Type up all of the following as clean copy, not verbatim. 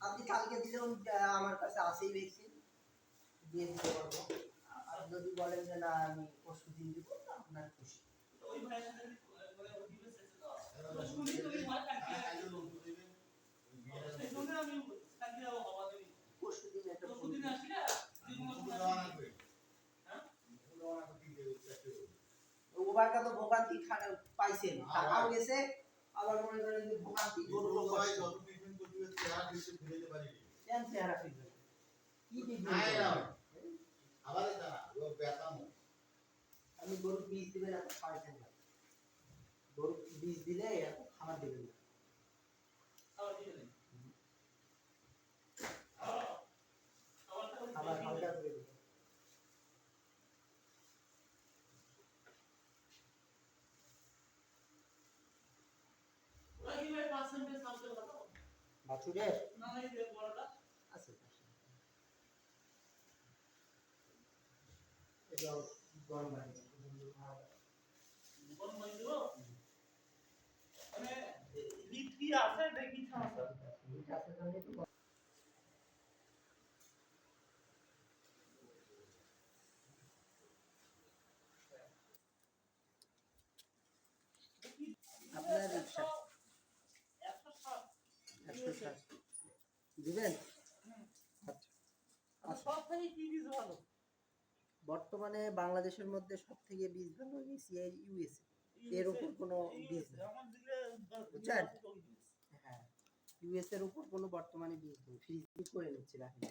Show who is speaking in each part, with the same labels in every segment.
Speaker 1: আপনি কালকে দিলে আমার কাছে আসেই ভ্যাকসিন দিয়ে দিতে পারবো। আর যদি বলেন যে না আমি পরশু দিন দিব আপনার খুশি। ওই ভাইয়ের সাথে মানে ওই দিবে শেষে তো শুনি তুমি হয় কালকে এই জন্য আমি কালকে হওয়া দেই পরশু দিন একটা পরশু দিন আসলে হ্যাঁ ওবার কত ভোগান্তি পাইছেন টাকাও গেছে আবার মনে করেন যে ভোগান্তি গরু ভাই যত ট্রিটমেন্ট করতে চেহারা দিতে ফিরে পারি কেন চেহারা ফিরবে কি ট্রিটমেন্ট আবার এটা ও বেকামো আমি গরু বীজ দিবেন এত খাওয়াইতেন না গরু বীজ দিলে এত খাবার দিবেন না খাবার দিবেন খাবার হালকা করে দিবেন ওই ভাই পার্সেন্টেজ সাউন্ডের কথা বাছুরের না এই যে বড়টা আছে এটা গরম পানি গরম পানি দেব মানে হিট কি আছে দেখি সমস্যা হিট আছে তাহলে তো আপনার ইচ্ছা 160 দিবেন আচ্ছা সব থেকে কি বীজ ভালো বর্তমানে বাংলাদেশের মধ্যে সবথেকে বীজ ভালো এসিআই ইউএসএ এর উপর কোনো বীজ বুঝছেন হ্যাঁ ইউএস এর উপর কোনো বর্তমানে বীজ নেই ফ্রিজ করে নিচ্ছে রাখেন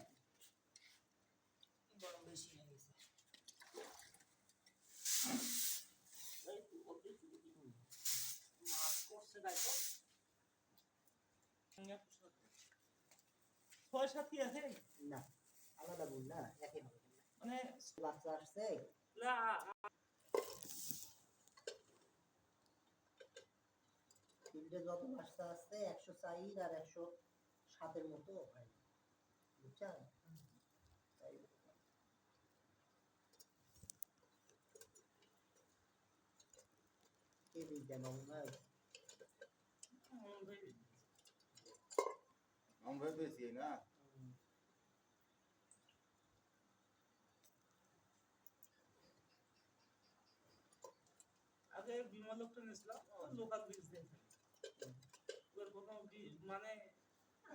Speaker 1: গরম বেশি হয়ে গেছে এই তো ওকে মাছ করছে দেখো ছয় সাত কি আছে না আলাদা বল না একই হবে মানে বাচ্চা আসছে না ফিল্ডে যত বাচ্চা আসছে 104 আর 107 এর মতো হয় বুঝছেন তাই কে দিবেন ভাই আমরা বেশি না আগে বিমল লোকটা নিছিলাম লোকাল বীজ দেন ওর কোনো মানে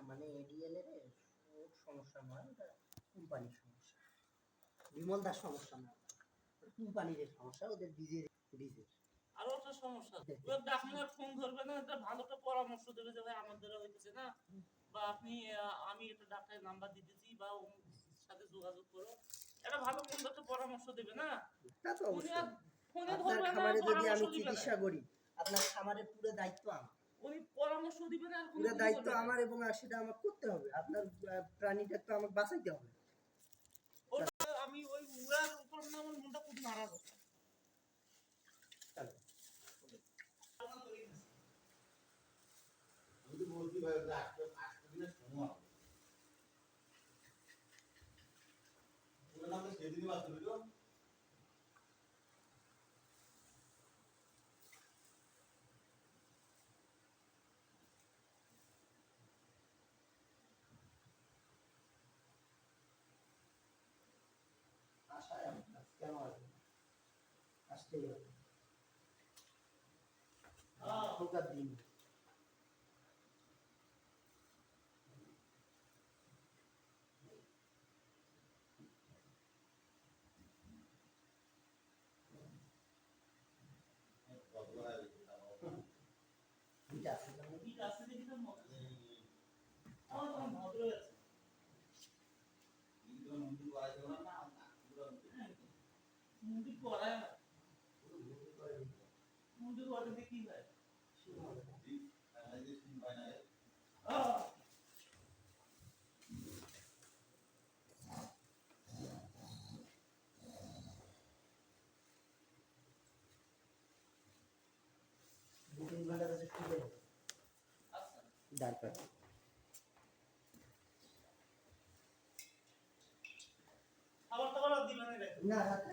Speaker 1: মানে এডিএল এর সমস্যা নয় এটা কোম্পানির সমস্যা বিমল দার সমস্যা না কোম্পানির সমস্যা ওদের বীজের আর একটা সমস্যা ওর ডাক্তার ফোন ধরবে না এটা ভালোটা পরামর্শ দেবে যে ভাই আমাদের হইতেছে না বা আপনি আমি একটা ডাক্তারের নাম্বার দিতেছি বা ওর সাথে যোগাযোগ করো এটা ভালো মন্দ একটা পরামর্শ দেবে না তা তো অবশ্যই ফোনে ধরবে না খামারে যদি আমি চিকিৎসা করি আপনার খামারের পুরো দায়িত্ব আমার উনি পরামর্শ দিবেন আর পুরো দায়িত্ব আমার এবং সেটা আমাকে করতে হবে আপনার প্রাণীটা তো আমাকে বাঁচাইতে হবে আমি ওই উড়ার উপর না আমার মনটা খুব নারাজ হচ্ছে চলো আমি বলছি ভাই আজকে দিনের সময় ওরা নামে সেদিনই বাস করলো আশায় কেন আসবে আসতেই হবে খোকার দিন দরকার খাবার টাবার দিবেন না রাতে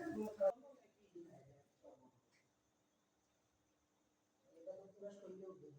Speaker 1: এটা তো পুরো শরীরে উঠবে